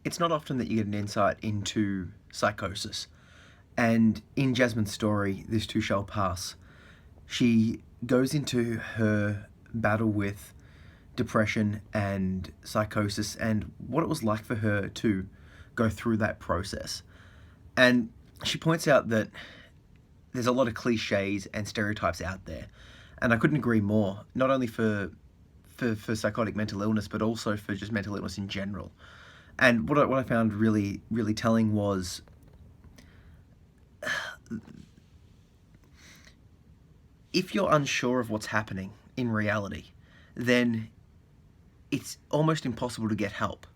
it's not often that you get an insight into psychosis. And in Jasmine's story, This Too Shall Pass, she goes into her battle with depression and psychosis and what it was like for her to go through that process. And she points out that there's a lot of cliches and stereotypes out there. And I couldn't agree more, not only for psychotic mental illness, but also for just mental illness in general. And what I found really, really telling was if you're unsure of what's happening in reality, then it's almost impossible to get help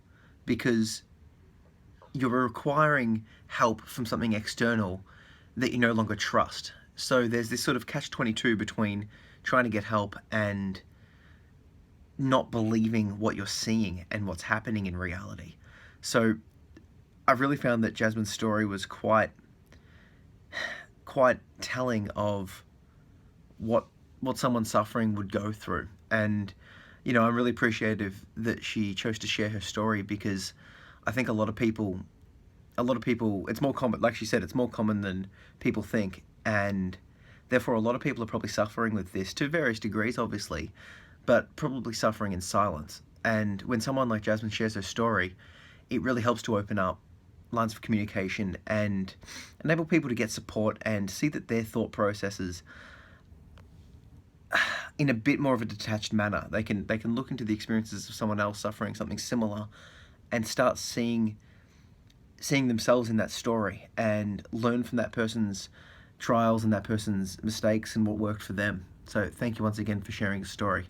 because you're requiring help from something external that you no longer trust. So there's this sort of catch-22 between trying to get help and not believing what you're seeing and what's happening in reality. So I really found that Jasmine's story was quite telling of what someone suffering would go through. And I'm really appreciative that she chose to share her story because I think a lot of people, it's more common, like she said, it's more common than people think, and therefore a lot of people are probably suffering with this to various degrees, obviously, but probably suffering in silence. And when someone like Jasmine shares her story, it really helps to open up lines of communication and enable people to get support and see that their thought processes in a bit more of a detached manner. They can look into the experiences of someone else suffering something similar and start seeing themselves in that story and learn from that person's trials and that person's mistakes and what worked for them. So thank you once again for sharing the story.